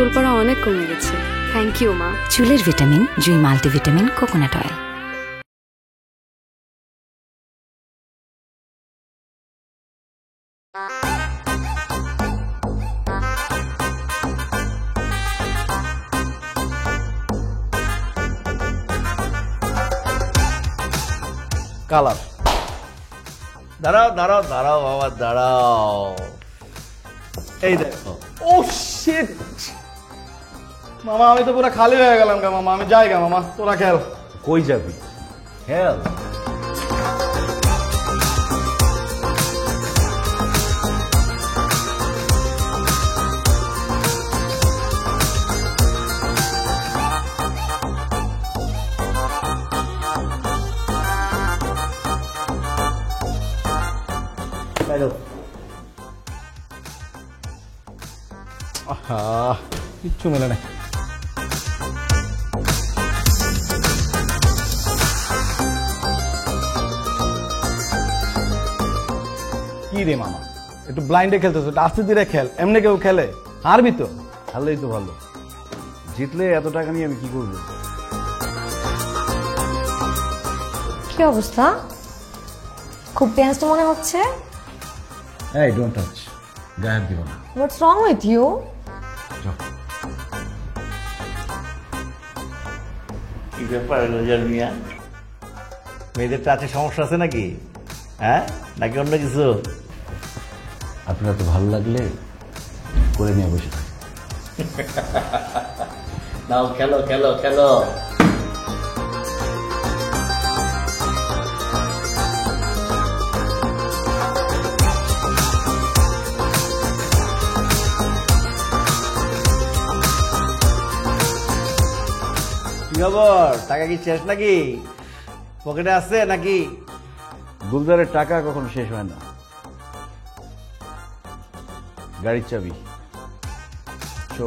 চুল পড়া অনেক কমে গেছে। থ্যাংক ইউ মা। চুলের ভিটামিন জুই মাল্টিভিটামিন কোকোনাট অয়েল। কালার দাঁড়াও দাঁড়াও দাঁড়াও বাবা দাঁড়াও। এই দেখো। ও শিট মামা, আমি তো পুরো খালি হয়ে গেলাম গা মামা। আমি যাই গা মামা, তোরা খেল। কই যাবি? খেল। কিচ্ছু মেলে না। কি রে মামা, একটু ব্লাইন্ডে খেলতেছো, আস্তে ধীরে খেল। এমনি কেউ খেলে? হারবি তো। হারলেই তো ভালো, জিতলে এত টাকা নিয়ে আমি কি করবো? কি অবস্থা? খুব ব্যস্ত মনে হচ্ছে। এই ডোন্ট টাচ, গায়ে দিব না। হোয়াটস রং উইথ ইউ? কি ব্যাপার রোজার মিয়া, মেয়েদের টাচে সমস্যা আছে নাকি? হ্যাঁ, নাকি অন্য কিছু? আপনার তো ভালো লাগলে করে নিয়ে বসে থাকি। নাও খেলো খেলো খেলো। কি খবর? টাকা কি শেষ নাকি? পকেটে আছে নাকি? গুলজারের টাকা কখনো শেষ হয় না। গাড়ির চাবি চো।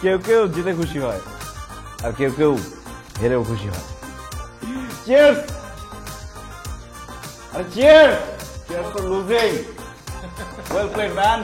কেউ কেউ জিতে খুশি হয়, আর কেউ কেউ হেরেও খুশি হয়। চিয়ার্স! আরে cheers! Cheers for losing. Well played man.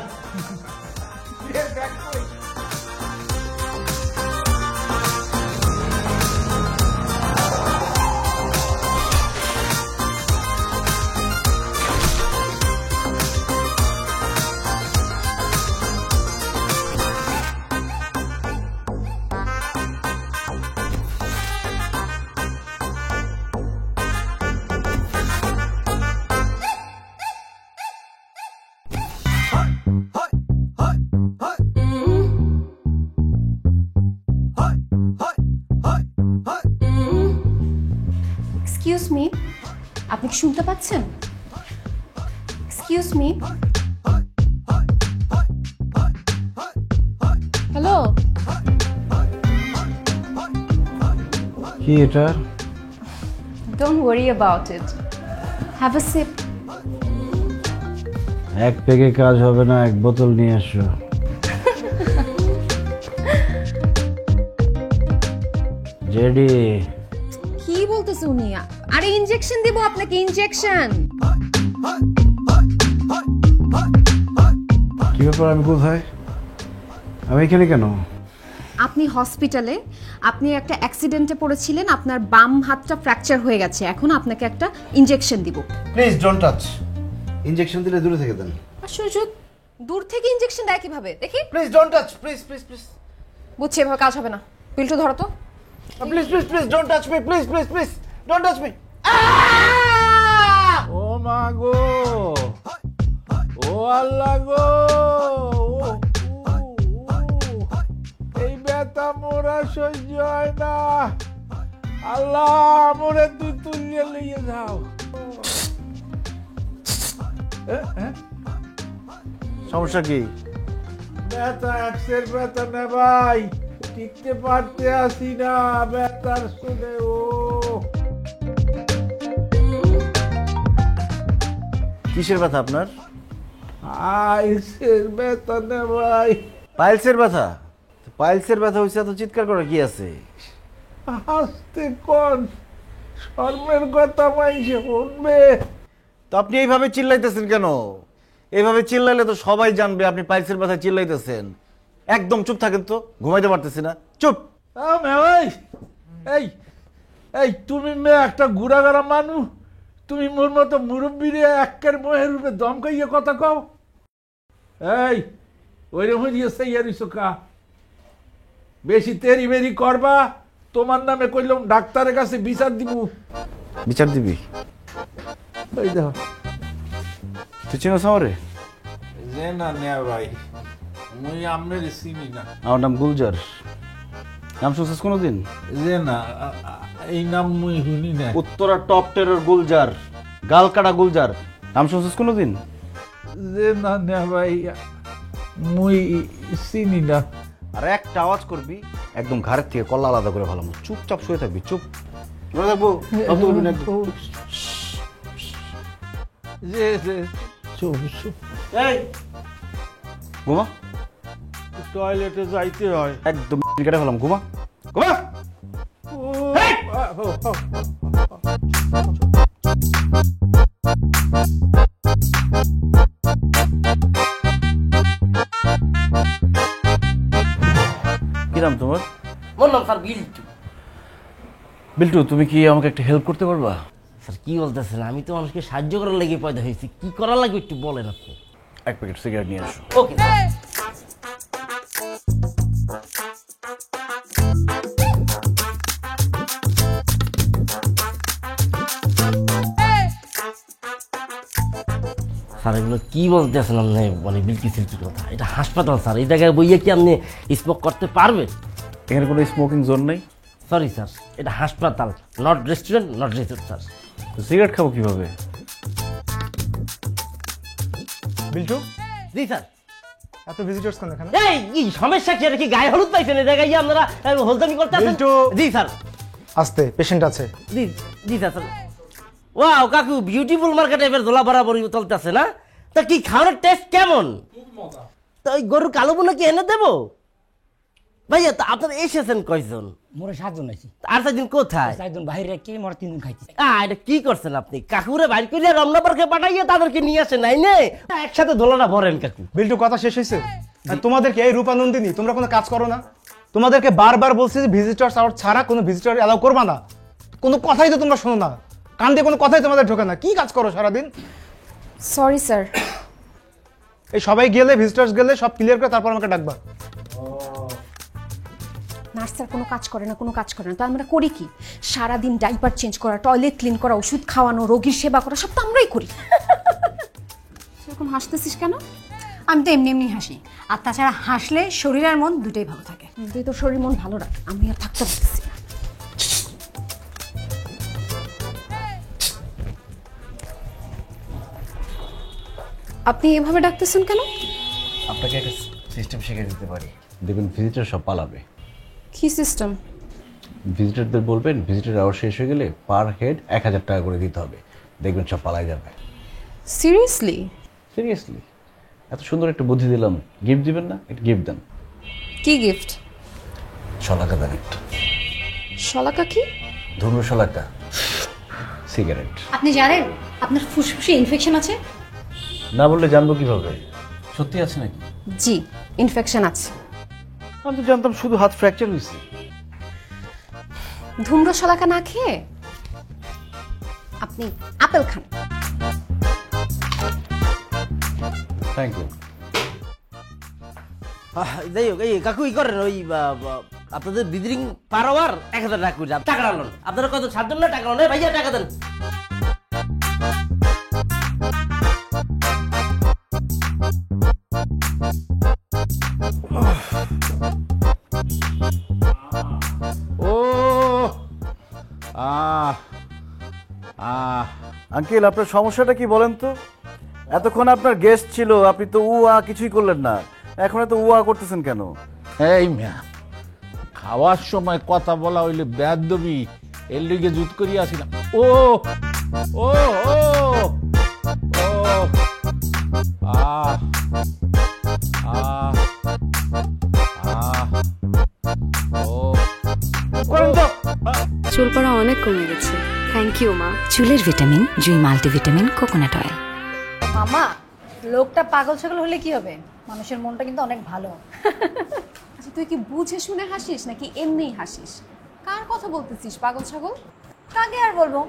Excuse me, আপনি কি শুনতে পাচ্ছেন? Excuse me. হ্যালো, কি এটা? Don't worry about it, have a sheep. এক পেগে কাজ হবে না, এক বোতল নিয়ে আসো। জেডি। কি বলতেছে উনি? আরে ইনজেকশন দিব আপনাকে, ইনজেকশন। কি ব্যাপার? আমি কোথায়? আমি এখানে কেন? আপনি হসপিটালে, আপনি একটা অ্যাক্সিডেন্টে পড়েছিলেন, আপনার বাম হাতটা ফ্র্যাকচার হয়ে গেছে, এখন আপনাকে একটা ইনজেকশন দিব। Please don't touch. ইনজেকশন দিলে দূরে থেকে দেন। আশ্চর্য, দূর থেকে ইনজেকশন দেয় কিভাবে? দেখি। Please don't touch, please please please. বুঝছি, এভাবে কাজ হবে না। পিলটা ধরো তো। Please please please don't touch me, please please please don't touch me. ও মা গো, ও আল্লাহ গো, এই ব্যথা মোরা সহ্য হয় না। আল্লাহ মোরে তুই তুলিয়ে লইয়ে যাও। সমস্যা কি? ব্যথা এক্সের ব্যথা না ভাই, টিকতে পারতে আসি না ব্যথার শুনে। ও কিসের ব্যথা আপনার? আইসের ব্যথা না ভাই। পাইলসের ব্যথা? পাইলসের ব্যথা হয়েছে তো চিৎকার করে কি আছে? হাসতে কোন শর্মের কথা মাইসে শুনবে। তো আপনি এইভাবে চিল্লাইতেছেন কেন? এইভাবে চিল্লাইলে তো সবাই জানবে আপনি পাইলসের ব্যথায় চিল্লাইতেছেন। একদম চুপ থাকেন তো, ঘুমাইতে পারতেছি না, চুপ। এই এই তুমি মেয়ে একটা গুড়াগাড়া মানুষ, তুমি মোর মতো মুরব্বীরে একের মহের রূপে দমকাইয়ে কথা কও। এই ওইরকম দিয়েছে ইয়ারিসোকা, বেশি তেরি বেরি করবা তোমার নামে কইলাম ডাক্তারের কাছে বিচার দিব। বিচার দিবি? এই দেখো তুই চিনোস আমারে? যে না নে ভাই, মুই আমনের চিনি না। আমার নাম গুলজার। নাম শুনছিস কোনোদিন? যে না এই নাম মুই শুনি না। উত্তরা টপ টেরর গুলজার, গালকাটা গুলজার, নাম শুনছিস কোনোদিন? যে না নে ভাই, মুই চিনি না। আর একটা আওয়াজ করবি একদম ঘাড়ের থেকে কল্লা আলাদা করে ভালো। চুপচাপ শুয়ে থাকবি, চুপ থাকবো। যে যে চুপ চুপ। এই ঘুমা, টয়লেটে যাইতে হয়। একদম কেটে ফেলাম, ঘুমা ঘুমা। কি নাম তোমার? বললাম স্যার বিল্টু। বিল্টু, তুমি কি আমাকে একটা হেল্প করতে পারবা? স্যার কি বলতেছেন? আমি তো মানুষকে সাহায্য করার লেগে পয়দা হয়েছি, কি করা লাগবে একটু বলেন আপনি। এক প্যাকেট সিগারেট নিয়ে আসো। ওকে স্যার, এগুলো কি বলতেছেন আপনি? মানে বিলকি সিলকির কথা, এটা হাসপাতাল স্যার, এই জায়গায় বইয়ে কি আপনি স্মোক করতে পারবেন? এখানে কোনো স্মোকিং জোন নেই। সরি স্যার, এটা হাসপাতাল, not restaurant, not resort sir. Cigarette খাবো কিভাবে? বিল্টু, জি স্যার। এত ভিজিটর্স কেন এখানে? এই কি সমস্যা কি? এটা কি গায়ে হলুদ পাইছেন? এই জায়গায় গিয়ে আপনারা হলদামি করতে আছেন? বিল্টু! জি স্যার। আস্তে, পেশেন্ট আছে। জি জি স্যার। ওয়াও কাকু, বিউটিফুল মার্কেট এবার দোলা বরাবরই চলতেছে না? তা কি খাওয়ানোর টেস্ট কেমন? তো ওই গরুর কালো বোনা কি এনে দেবো? ভাইয়া তা আপনারা এসেছেন কয়জন? মোরে 7 জন আইছি। আর 4 দিন কোথায়? 4 জন বাইরে রেখে মোরে 3 দিন খাইছি। এটা কি করছেন আপনি? কাকুরে বাইর করে রমনা পার্কে পাঠাইয়ে তাদেরকে নিয়ে আসেন নাই নে? একসাথে দোলাটা ভরেন কাকু। বিল্টু, কথা শেষ হয়েছে? আর তোমাদেরকে এই রূপানন্দিনী, তোমরা কোনো কাজ করো না? তোমাদেরকে বারবার বলছি যে ভিজিটর্স আউট ছাড়া কোনো ভিজিটর অ্যালাউ করবা না। কোনো কথাই তো তোমরা শোনো না, কান দিয়ে কোনো কথাই তোমাদের ঢোকে না। কি কাজ করো সারাদিন? Sorry sir. এই সবাই গেলে, ভিজিটর্স গেলে সব ক্লিয়ার করে তারপর আমাকে ডাকবা। নার্স স্যার কোনো কাজ করে না, কোনো কাজ করে না। তো আমরা করি কি? সারাদিন ডাইপার চেঞ্জ করা, টয়লেট ক্লিন করা, ওষুধ খাওয়ানো, রোগীর সেবা করা, সব তো আমরাই করি। সেরকম হাসতেছিস কেন? আমি তো এমনি এমনি হাসি, আর তাছাড়া হাসলে শরীর আর মন দুটোই ভালো থাকে। তুই তো শরীর মন ভালো রাখ, আমি আর থাকতে পারতেছি না। আপনি এভাবে ডাকতেছেন কেন? আপনাকে একটা সিস্টেম শিখিয়ে দিতে পারি, দেখবেন ভিজিটর সব পালাবে। কি সিস্টেম? ভিজিটরদের বলবেন ভিজিটর আওয়ার শেষ হয়ে গেলে পার হেড 1000 টাকা করে দিতে হবে, দেখবেন সব পালাই যাবে। সিরিয়াসলি? সিরিয়াসলি, এত সুন্দর একটা বুদ্ধি দিলাম, গিফট দিবেন না? একটা গিফট দেন। কি গিফট? শলাকা দেন একটা। শলাকা কি? ধুমরু শলাকা, সিগারেট। আপনি জানেন আপনার ফুসফুসে ইনফেকশন আছে? না বললে জানবো কিভাবে? সত্যি আছে নাকি? জি, ইনফেকশন আছে। আমি তো জানতাম শুধু হাত ফ্র্যাকচার হয়েছে। ধুমরো শলাকা না খেয়ে আপনি আপেল খান। Thank you. যাই হোক, এই কাকু ই করেন ওই আপনাদের বিদ্রিং পার আওয়ার 1000 টাকা করে টাকা আনলেন। আপনারা কত 7 জন না টাকা আনলেন? ভাইয়া টাকা দেন। ও আহ আহ আঙ্কেল আপনার সমস্যাটা কি বলেন তো? এতক্ষণ আপনার গেস্ট ছিল, আপনি তো কিছুই করলেন না, এখন এত করতেছেন কেন? এই মিয়া, খাওয়ার সময় কথা বলা হইলে বেয়াদবি, এর লিগে জুত করিয়া আসিলাম। ও ও ও ও আহ আহ আহ ও করেন তো। চুল পড়া অনেক কমে গেছে, থ্যাংক ইউ মা। চুলের ভিটামিন জুই মাল্টিভিটামিন কোকোনাট অয়েল। মামা, লোকটা পাগল ছাগল হলে কি হবে? মানুষের মনটা কিন্তু অনেক ভালো। আচ্ছা, তুই কি বুঝে শুনে হাসিস নাকি এমনিই হাসিস? কার কথা বলতেছিস পাগল ছাগল? কাকে আর বলবো,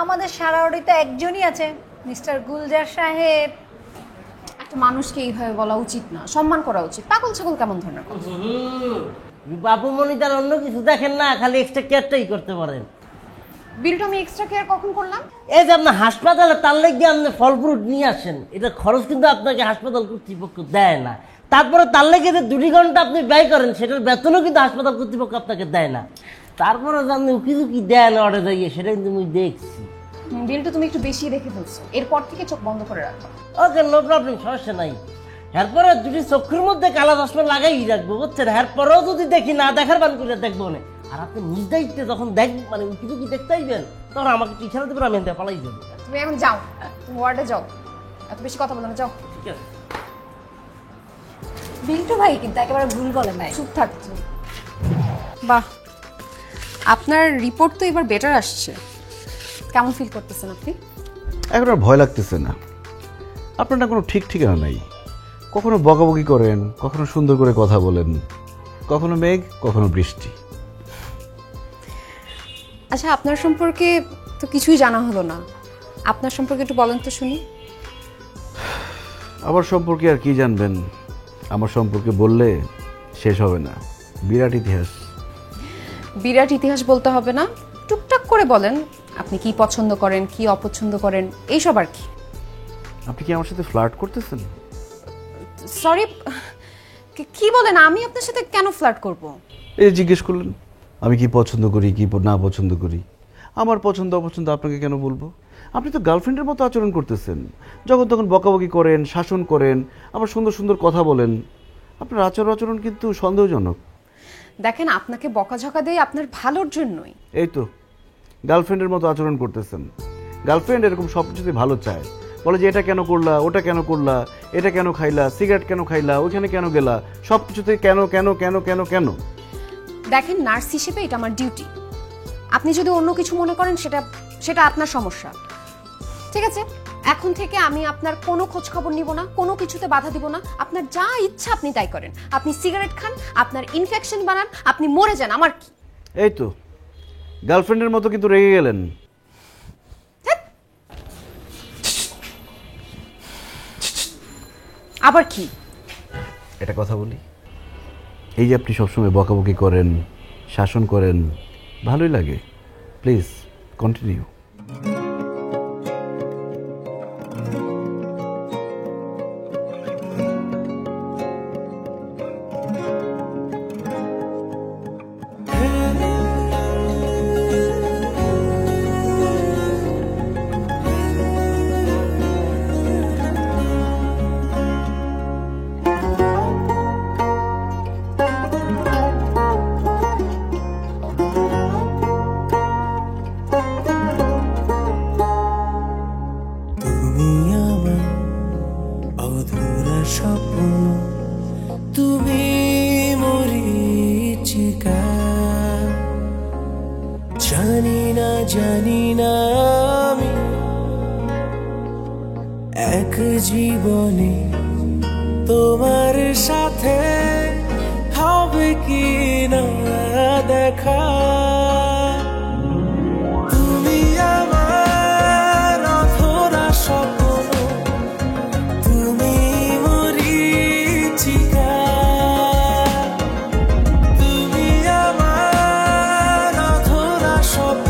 আমাদের সারাওড়িতে একজনই আছে, মিস্টার গুলজার সাহেব। একটা মানুষকে এইভাবে বলা উচিত না, সম্মান করা উচিত। পাগল ছাগল কেমন ধরনের কথা? বাবু মনি তার অন্য কিছু দেখেন না, খালি এক্সট্রা কেয়ারটাই করতে পারেন। বিলটা আমি এক্সট্রা কেয়ার কখন করলাম? এই যে আপনি হাসপাতালে তার লেগে আপনি ফল ফ্রুট নিয়ে আসেন, এটা খরচ কিন্তু আপনাকে হাসপাতাল কর্তৃপক্ষ দেয় না। তারপরে তার লেগে যে 2 ঘন্টা আপনি ব্যয় করেন, সেটার বেতনও কিন্তু হাসপাতাল কর্তৃপক্ষ আপনাকে দেয় না। তারপরে আপনি উকি ঝুঁকি দেয় না অর্ডার দিয়ে, সেটা কিন্তু আমি দেখছি। বিলটা তুমি একটু বেশি দেখে ফেলছো, এরপর থেকে চোখ বন্ধ করে রাখো। ওকে, নো প্রবলেম, সমস্যা নাই। এরপরে 2টি চোখের মধ্যে কালা চশমা লাগাই রাখবো, বুঝছেন? এরপরেও যদি দেখি না দেখার বান করে দেখবো না। আর আপনি নিজ দায়িত্বে যখন মানে উকি ঝুঁকি দেখতে আইবেন, তখন আমাকে টিচার দেবেন, আমি এনতে পালাই যাবো। তুমি এখন যাও, তুমি ওয়ার্ডে যাও, এত বেশি কথা বলো না, যাও। ঠিক আছে। বিল্টু ভাই কিন্তু একেবারে ভুল বলে নাই। চুপ থাক তুমি। বাহ, আপনার রিপোর্ট তো এবার বেটার আসছে। কেমন ফিল করতেছেন আপনি? এখন আর ভয় লাগতেছে না। আপনার না কোনো ঠিক ঠিকানা নাই, কখনো বকাবকি করেন, কখনো সুন্দর করে কথা বলেন, কখনো মেঘ, কখনো বৃষ্টি। আচ্ছা, আপনার সম্পর্কে তো কিছুই জানা হলো না, আপনার সম্পর্কে একটু বলেন তো শুনি। আমার সম্পর্কে আর কি জানবেন? আমার সম্পর্কে বললে শেষ হবে না, বিরাট ইতিহাস। বিরাট ইতিহাস বলতে হবে না, টুকটাক করে বলেন আপনি কি পছন্দ করেন, কি অপছন্দ করেন, এইসব আর কি। আপনি কি আমার সাথে ফ্লার্ট করতেছেন? সরি, কি বলেন? আমি আপনার সাথে কেন ফ্লার্ট করব? এই জিজ্ঞেস করলেন আমি কি পছন্দ করি, কি না পছন্দ করি। আমার পছন্দ অপছন্দ আপনাকে কেন বলবো? আপনি তো গার্লফ্রেন্ডের মতো আচরণ করতেছেন, যখন তখন বকাবকি করেন, শাসন করেন, আবার সুন্দর সুন্দর কথা বলেন। আপনার আচরণ কিন্তু সন্দেহজনক। দেখেন, আপনাকে বকাঝকা দেয় আপনার ভালোর জন্যই। এই তো গার্লফ্রেন্ডের মতো আচরণ করতেছেন। গার্লফ্রেন্ড এরকম সব কিছুতে ভালো চায়, বলে যে এটা কেন করলা, ওটা কেন করলা, এটা কেন খাইলা, সিগারেট কেন খাইলা, ওইখানে কেন গেলা, সব কিছুতে কেন কেন কেন কেন কেন। দেখেন, নার্স হিসেবে এটা আমার ডিউটি। আপনি যদি অন্য কিছু মনে করেন, সেটা আপনার সমস্যা। ঠিক আছে, এখন থেকে আমি আপনার কোনো খোঁজ খবর নিব না, কোনো কিছুতে বাধা দিব না। আপনার যা ইচ্ছা আপনি তাই করেন। আপনি সিগারেট খান, আপনার ইনফেকশন বানান, আপনি মরে যান, আমার কি? এই তো গার্লফ্রেন্ডের মতো কিন্তু রেগে গেলেন। আবার কি? এটা কথা বলি, এই যে আপনি সবসময় বকাবকি করেন, শাসন করেন, ভালোই লাগে। Please continue. জানি না আমি এক জীবনে তোমার সাথে হবে কি না দেখা। তুমি আমার অধরা স্বপ্ন, তুমি মরীচিকা, তুমি আমার অধরা স্বপ্ন,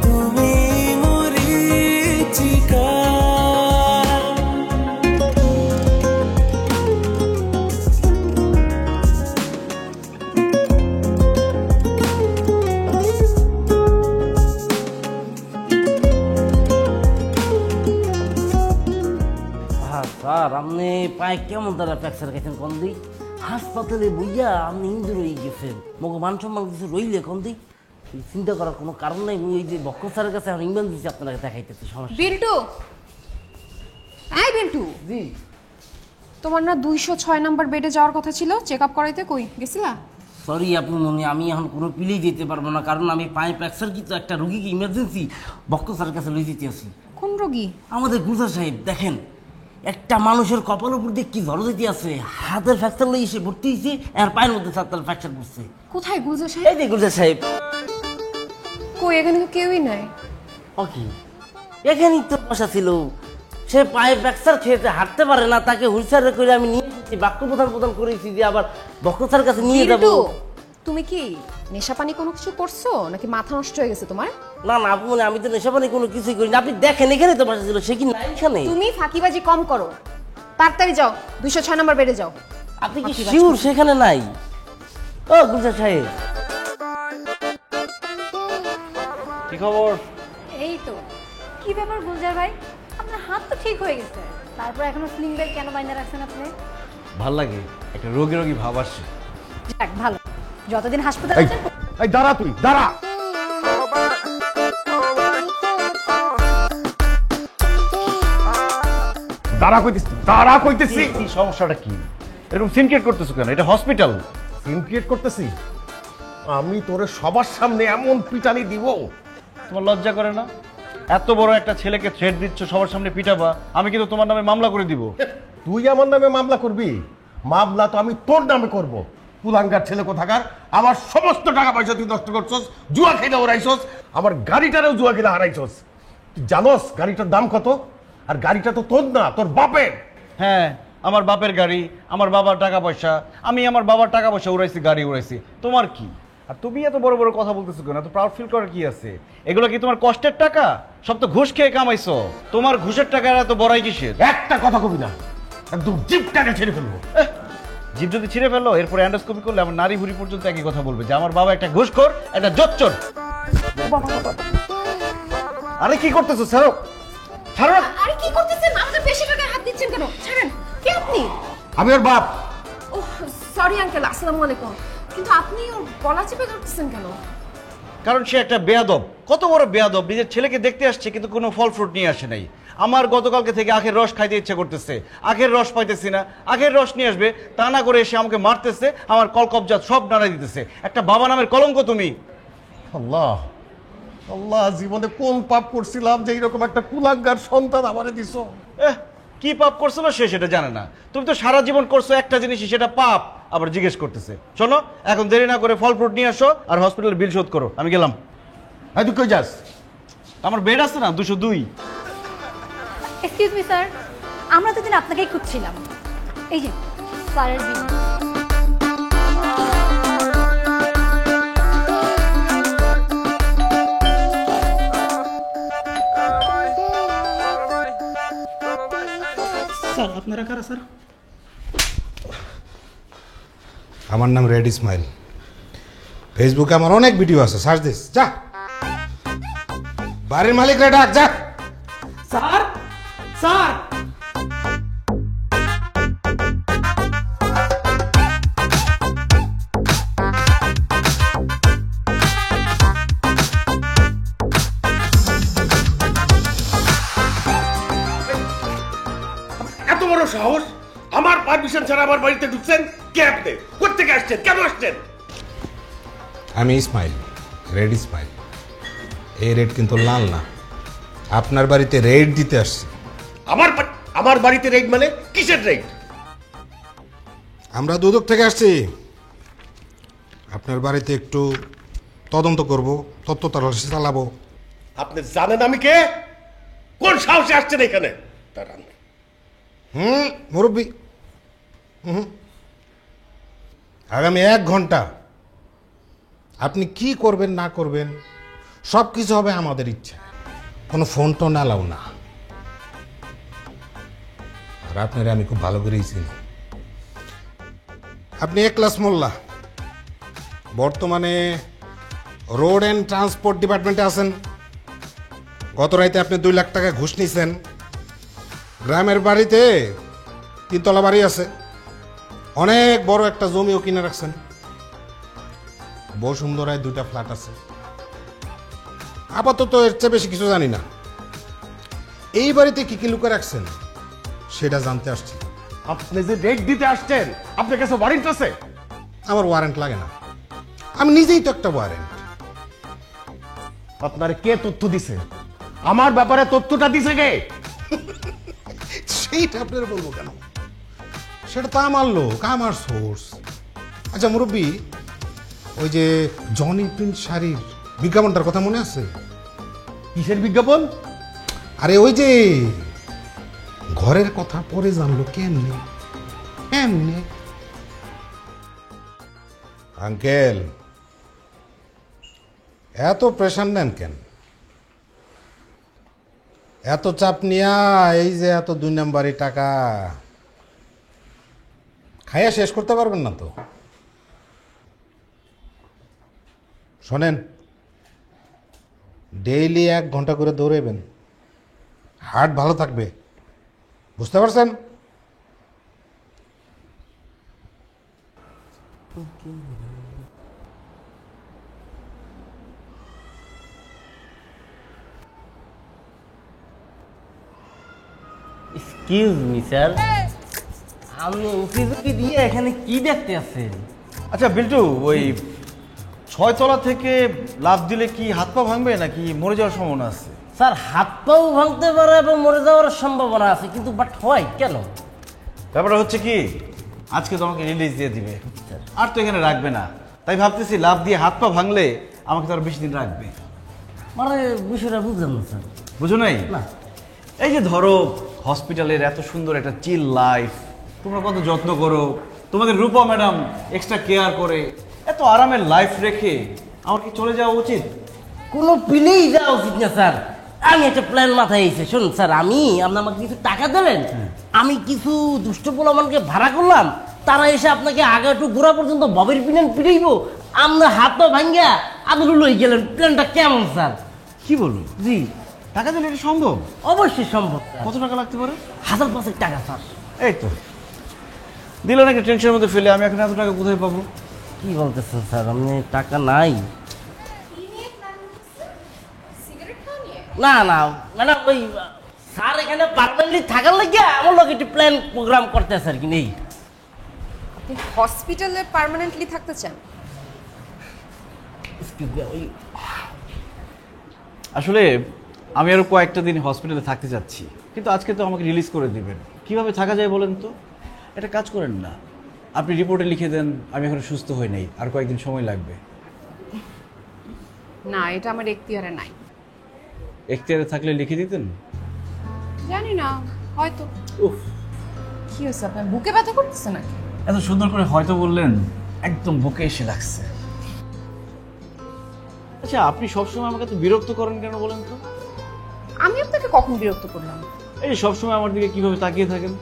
তুমি মরীচিকা। স্যার আপনি পায়ে কেমন তারা ফ্র্যাকচার গেছেন কোন দিক হাসপাতালে বইয়া আপনি ইঞ্জুর হয়ে গেছেন মগ মান সম্মান কিছু রইলে কোন দিক চিন্তা করার কোনো কারণ নাই ওই যে বক্ষ স্যারের কাছে এখন ইমার্জেন্সি আপনাকে দেখাইতেছে সমস্যা বিল্টু এই বিল্টু জি তোমার না 206 নাম্বার বেডে যাওয়ার কথা ছিল চেক আপ করাইতে কই গেছিলা সরি আপু মনে আমি এখন কোনো পিলেই যেতে পারবো না কারণ আমি পায়ে ফ্র্যাকচার কিন্তু একটা রুগীকে ইমার্জেন্সি বক্ষ স্যারের কাছে লই যেতে আসি কোন রোগী আমাদের গুলজার সাহেব দেখেন একটা মানুষের কপাল উপর দিয়ে কি ঝড় যেতে আছে হাতের ফ্র্যাকচার লই এসে ভর্তি হয়েছে আর পায়ের মধ্যে তার ফ্র্যাকচার করছে কোথায় গুলজার সাহেব এই যে গুলজার সাহেব কই এখানে তো কেউই নাই ওকে এখানেই তো বসা ছিল সে পায়ে ফ্র্যাকচার খেয়েছে হাঁটতে পারে না তাকে হুইলচেয়ারে করে আমি নিয়ে এসেছি বাক্য প্রদান করেছি যে আবার বক্রস্যারের কাছে নিয়ে যাবো বিল্টু তুমি কি নেশাপানি কোনো কিছু করছো নাকি মাথা নষ্ট হয়ে গেছে তোমার না না আপু মনে আমি তো নেশাপানি কোনো কিছুই করিনি আপনি দেখেন এখানে তো বসা ছিল সে কি নাই এখানে তুমি ফাঁকিবাজি কম করো তাড়াতাড়ি যাও 206 নাম্বার বেডে যাও আপনি কি শিওর সেখানে নাই ও গুলজার সাহেব কি খবর? এই তো কি ব্যাপার গুলজার ভাই, আপনার হাত তো ঠিক হয়ে গেছে, তারপর এখনো স্লিং ব্যাগ কেন বাইন্ধে রাখছেন আপনি? ভাল লাগে, একটা রোগী রোগী ভাব আসছে। যাক ভালো, যতদিন হাসপাতালে আছেন। এই দাঁড়া, তুই দাঁড়া। দাঁড়া কইতেছি। কি সমস্যাটা কি? এরকম সিন ক্রিয়েট করতেছো কেন? এটা হসপিটাল। সিন ক্রিয়েট করতেছি? আমি তোরে সবার সামনে এমন পিটানি দিব, তোমার লজ্জা করে না? এত বড় একটা ছেলেকে থ্রেট দিচ্ছ, সবার সামনে পিটাবা, আমি কিন্তু তোমার নামে মামলা করে দিব। তুই আমার নামে মামলা করবি? মামলা তো আমি তোর নামে করব। কুলাঙ্গার ছেলে কোথাকার, আমার সমস্ত টাকা পয়সা তুই নষ্ট করছস, জুয়া খেলে ওরাইছস, আমার গাড়িটারেও জুয়া খেলে হারাইছস। তুই জানোস গাড়িটার দাম কত? আর গাড়িটা তো তোর না, তোর বাপের। হ্যাঁ, আমার বাপের গাড়ি, আমার বাবার টাকা পয়সা, আমি আমার বাবার টাকা পয়সা উড়াইছি, গাড়ি উড়াইছি। তোমার কি? আর তুমি এত বড় বড় কথা বলতেছো কেন? এত প্রাউড ফিল করার কি আছে? এগুলো কি তোমার কষ্টের টাকা? সব তো ঘুষ খেয়ে কামাইছো। তোমার ঘুষের টাকা এত বড়াই কিসের? একটা কথা কবি না, একদম জিপটাকে ছেড়ে ফেলবো। জিপ যদি ছিঁড়ে ফেলো, এরপর অ্যান্ডোস্কোপি করলে আমার নারী ভুড়ি পর্যন্ত একই কথা বলবে যে আমার বাবা একটা ঘুষখোর, একটা জোচ্চোর। আরে কি করতেছো? ছাড়ো, ছাড়ো। আরে কি করতেছেন? আমাদের পেশেন্টের গায়ে হাত দিচ্ছেন কেন? ছাড়েন। কে আপনি? আমি ওর বাপ। ওহ সরি আঙ্কেল, আসসালামু আলাইকুম। কিন্তু আপনি ওর গলা চেপে ধরতেছেন কেন? কারণ সে একটা বেয়াদব। কত বড় বেয়াদব! নিজের ছেলেকে দেখতে আসছে কিন্তু কোনো ফল ফ্রুট নিয়ে আসে নাই। আমার গতকালকে থেকে আখের রস খাইতে ইচ্ছে করতেছে, আখের রস পাইতেছি না। আখের রস নিয়ে আসবে তা না করে এসে আমাকে মারতেছে, আমার কলকবজাত সব নাড়াই দিতেছে। একটা বাবা নামের কলঙ্ক তুমি। আল্লাহ আল্লাহ, জীবনে কোন পাপ করছিলাম যে এইরকম একটা কুলাঙ্গার সন্তান আমারে দিছো? কি পাপ করছিল সে সেটা জানে না। তুমি তো সারা জীবন করছো একটা জিনিসই, সেটা পাপ। আবার জিজ্ঞেস করতেছে। শোনো, এখন দেরি না করে ফল ফ্রুট নিয়ে আসো আর হসপিটালের বিল শোধ করো। আমি গেলাম। তুই কই যাস? আমার বেড আছে না 202। এক্সকিউজ মি স্যার, আমরা তো দিন আপনাকেই খুঁজছিলাম। এই যে স্যারের বিল। স্যার আপনারা কারা স্যার? আমার নাম রেড ইসমাইল। ফেসবুকে আমার অনেক ভিডিও আছে, সার্চ দিস। যা বাড়ির মালিক রে ডাক, যা। স্যার স্যার এত বড় সাহস! আমার পারমিশন ছাড়া আমার বাড়িতে ঢুকছেন? কে আপনি? কোত্থেকে আসছেন? কেন আসছেন? আমি ইসমাইল, রেড ইসমাইল। এই রেড কিন্তু লাল না, আপনার বাড়িতে রেড দিতে আসছি। আমার বাড়িতে রেড মানে? কিসের রেড? আমরা দুদক থেকে আসছি, আপনার বাড়িতে একটু তদন্ত করব, তথ্য তল্লাশি চালাবো। আপনি জানেন আমি কে? কোন সাহসে আসছেন এখানে? দাঁড়ান। মুরব্বী, আগামী 1 ঘন্টা আপনি কি করবেন না করবেন সব কিছু হবে আমাদের ইচ্ছা। কোনো ফোন টোন অ্যালাউ না। আর আপনারা আমি খুব ভালো করেই চিনি। আপনি একলাস মোল্লা, বর্তমানে রোড অ্যান্ড ট্রান্সপোর্ট ডিপার্টমেন্টে আছেন। গত রাইতে আপনি 2 লাখ টাকা ঘুষ নিয়েছেন। গ্রামের বাড়িতে তিনতলা বাড়ি আছে, অনেক বড় একটা জমিও কিনে রাখছেন, বসুন্ধরায় 2টা ফ্ল্যাট আছে। আপাতত এর চেয়ে বেশি কিছু জানি না। এই বাড়িতে কি কি লুকে রাখছেন সেটা জানতে আসছি। আপনি যে রেট দিতে আসছেন, আপনার কাছে ওয়ারেন্ট আছে? আমার ওয়ারেন্ট লাগে না, আমি নিজেই তো একটা ওয়ারেন্ট। আপনার কে তথ্য দিছে? আমার ব্যাপারে তথ্যটা দিছে কে? সেইটা আপনার বলবো কেন, সেটা তো আমার লোক, আমার সোর্স। আচ্ছা মুরব্বী, ওই যে জনি প্রিন্ট শাড়ির বিজ্ঞাপনটার কথা মনে আছে? কিসের বিজ্ঞাপন? আরে ওই যে ঘরের কথা পরে জানলো কেমনে কেমনে? আঙ্কেল, এত প্রেশার নেন কেন? এত চাপ নিয়া এই যে এত 2 নাম্বারি টাকা খাইয়া শেষ করতে পারবেন না তো। শোনেন, ডেইলি 1 ঘন্টা করে দৌড়াবেন, হার্ট ভালো থাকবে, বুঝতে পারছেন? এক্সকিউজ মি স্যার, আপনি উকি দিয়ে এখানে কি দেখতে আছেন? আচ্ছা বিল্টু, ওই 6 তলা থেকে লাফ দিলে কি হাত পা ভাঙবে নাকি মরে যাওয়ার সম্ভাবনা আছে? স্যার, হাত পাও ভাঙতে পারে এবং মরে যাওয়ার সম্ভাবনা আছে, কিন্তু বাট হয় কেন? ব্যাপারটা হচ্ছে কি, আজকে তোমাকে রিলিজ দিয়ে দিবে, আর তো এখানে রাখবে না। তাই ভাবতেছি লাফ দিয়ে হাত পা ভাঙলে আমাকে তো আরো বেশি দিন রাখবে। মানে বিষয়টা বুঝলাম না স্যার। বুঝো নাই? না। এই যে ধরো হসপিটালের এত সুন্দর একটা চিল লাইফ, তোমরা কত যত্ন করো, তোমাদের রূপা ম্যাডাম এক্সট্রা কেয়ার করে, এত আরামের লাইফ রেখে আমার কি চলে যাওয়া উচিত? কোনো পিলেই যাওয়া উচিত না স্যার। আমি একটা প্ল্যান মাথায় এসেছে, শুনুন স্যার, আপনি আমাকে কিছু টাকা দিলেন, আমি কিছু দুষ্ট পোলামানকে ভাড়া করলাম, তারা এসে আপনাকে আগে একটু গোড়া পর্যন্ত ববের পিলেন পিটাইব, আমরা হাত পা ভাঙ্গা আপনি লই গেলেন। প্ল্যানটা কেমন স্যার? কি বলুন? জি, টাকা দিলে এটা সম্ভব? অবশ্যই সম্ভব। কত টাকা লাগতে পারে? 1000 টাকা স্যার। এই তো দিল নাকি টেনশনের মধ্যে ফেলে, আমি এখন এত টাকা কোথায় পাবো? কি বলতেছেন স্যার, আপনি টাকা নাই? না না ম্যাডাম, ওই স্যার এখানে পার্মানেন্টলি থাকার লাগিয়া আমার লোক একটু প্ল্যান প্রোগ্রাম করতেছে আর কি। নেই, আপনি হসপিটালে পার্মানেন্টলি থাকতে চান? ওই আসলে আমি আরো কয়েকটা দিন হসপিটালে থাকতে যাচ্ছি, কিন্তু আজকে তো আমাকে রিলিজ করে দিবেন। কিভাবে থাকা যায় বলেন তো? এটা কাজ করেন না, আপনি রিপোর্টে লিখে দেন আমি এখন সুস্থ হই নাই, আর কয়েকদিন সময় লাগবে। না, এটা আমার এখতিয়ারে নাই। এখতিয়ারে থাকলে লিখে দিতেন? জানি না, হয়তো। উফ, কি হয়েছে, আপনার বুকে ব্যথা করতেছে নাকি? এত সুন্দর করে হয়তো বললেন, একদম বুকে এসে লাগছে। আচ্ছা, আপনি সবসময় আমাকে তো বিরক্ত করেন কেন বলেন তো? আমি আপনাকে কখন বিরক্ত করলাম? এই যে সবসময় আমার দিকে কিভাবে তাকিয়ে থাকেন।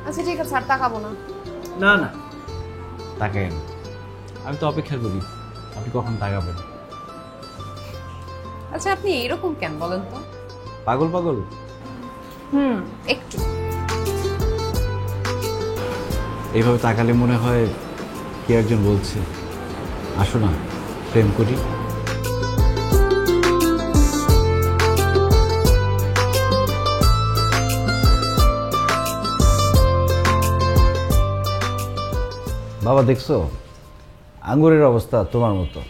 আচ্ছা ঠিক আছে, আর তাকাবো না। না না, তাকায়েন, আমি তো অপেক্ষা করি আপনি কখন তাকাবেন। আচ্ছা, আপনি এরকম কেন বলেন তো? পাগল পাগল? একটু। এইভাবে তাকালে মনে হয় কে একজন বলছে, আসো না প্রেম করি। বাবা দেখছো, আঙ্গুরের অবস্থা তোমার মতো,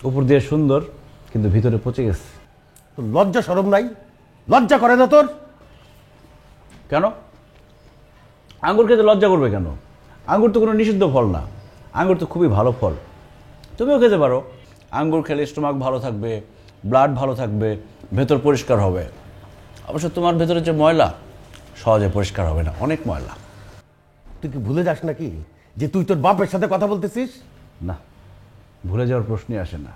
উপর দিয়ে সুন্দর কিন্তু ভিতরে পচে গেছে। তোর লজ্জা শরম নাই? লজ্জা করে না তোর? কেন আঙ্গুর খেতে লজ্জা করবে কেন? আঙ্গুর তো কোনো নিষিদ্ধ ফল না, আঙ্গুর তো খুবই ভালো ফল, তুমিও খেতে পারো। আঙ্গুর খেলে স্টোমাক ভালো থাকবে, ব্লাড ভালো থাকবে, ভেতর পরিষ্কার হবে। অবশ্য তোমার ভেতরে যে ময়লা সহজে পরিষ্কার হবে না, অনেক ময়লা। তুই কি ভুলে যাস নাকি যে তুই তোর বাপের সাথে কথা বলতেছিস? না, ভুলে যাওয়ার প্রশ্নই আসে না,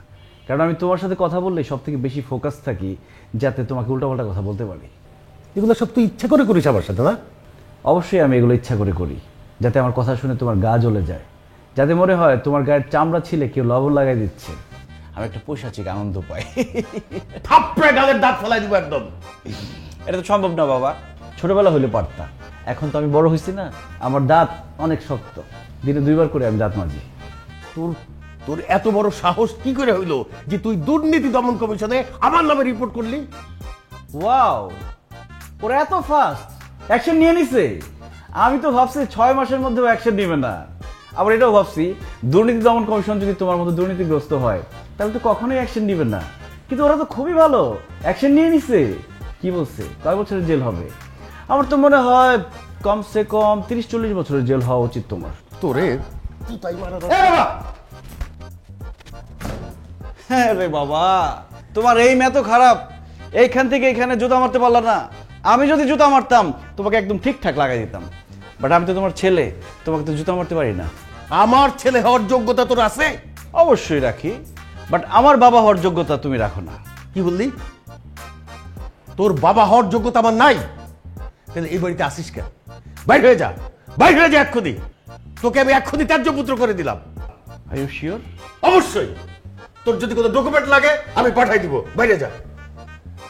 কারণ আমি তোমার সাথে কথা বললে সব থেকে বেশি ফোকাস থাকি, যাতে তোমাকে উল্টাপাল্টা কথা বলতে পারি। এগুলো সব তুই ইচ্ছা করে করিস আমার সাথে, না? অবশ্যই আমি এগুলো ইচ্ছা করে করি, যাতে আমার কথা শুনে তোমার গা জ্বলে যায়, যাতে মনে হয় তোমার গায়ের চামড়া ছিলে কেউ লবণ লাগাই দিচ্ছে, আমি একটা পৈশাচিক আনন্দ পাই। থাপড়ে গালের দাঁত ফেলাই দিব একদম। এটা তো সম্ভব না বাবা, ছোটবেলা হইলে পারতা, এখন তো আমি বড় হয়েছি না, আমার দাঁত অনেক শক্ত, দিনে 2 বার করে আমি দাঁত মাজি। তোর তোর এত বড় সাহস কি করে হইলো যে তুই দুর্নীতি দমন কমিশনে আমার নামে রিপোর্ট করলি? ওয়াও, ওরা এত ফাস্ট অ্যাকশন নিয়ে নিছে। আমি তো ভাবছি 6 মাসের মধ্যেও অ্যাকশন নেবে না। আবার এটাও ভাবছি দুর্নীতি দমন কমিশন যদি তোমার মতো দুর্নীতিগ্রস্ত হয় তাহলে তো কখনোই অ্যাকশন নিবে না, কিন্তু ওরা তো খুবই ভালো, অ্যাকশন নিয়ে নিছে। কি বলছে, কয় বছরের জেল হবে? আমার তো মনে হয় কমসে কম 30-40 বছরের জেল হওয়া উচিত তোমার। তোরে তুই তাই মারা হ্যাঁ রে বাবা, তোমার এই মেয়ে তো খারাপ, এইখান থেকে এখানে জুতা মারতে পারলা না। আমি যদি জুতা মারতাম তোমাকে একদম ঠিকঠাক লাগাই দিতাম, বাট আমি তো তোমার ছেলে, তোমাকে তো জুতা মারতে পারি না। আমার ছেলে হওয়ার যোগ্যতা তোর আছে? অবশ্যই রাখি, বাট আমার বাবা হওয়ার যোগ্যতা তুমি রাখো না। কি বললি? তোর বাবা হওয়ার যোগ্যতা আমার নাই? তাহলে এই বাড়িতে আসিস কেন? বাইর হয়ে যা, বাইর হয়ে যা এক্ষুনি। তোকে আমি এক্ষুনি ত্যায্য পুত্র করে দিলাম। Are you sure? অবশ্যই। তোর যদি কোনো ডকুমেন্ট লাগে আমি পাঠাই দিব, বাইরে যা।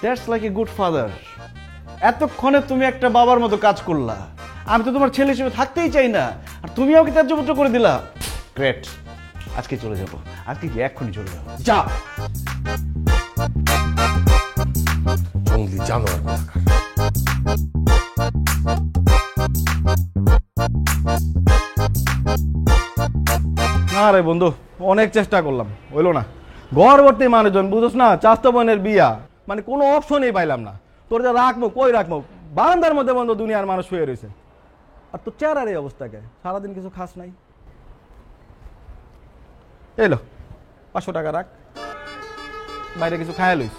That's like a good father. এতক্ষণে তুমি একটা বাবার মতো কাজ করলা। আমি তো তোমার ছেলে হিসেবে থাকতেই চাই না, আর তুমি আমাকে ত্যায্যপুত্র করে দিলা। গ্রেট, আজকে চলে যাবো, আজকে কি এক্ষুনি চলে যাবো। যা জঙ্গলি জানোয়ার। না রে বন্ধু, অনেক চেষ্টা করলাম, হইলো না। ঘর ভর্তি মানুষজন, বুঝোস না, চাস্তো বোনের বিয়া, মানে কোনো অপশনই পাইলাম না। তোর যা রাখবো, কই রাখবো, বারান্দার মধ্যে বন্ধু দুনিয়ার মানুষ শুয়ে রয়েছে। আর তোর চেহারার এই অবস্থাকে, সারাদিন কিছু খাস নাই। এলো 500 টাকা রাখ, বাইরে কিছু খায় লইস,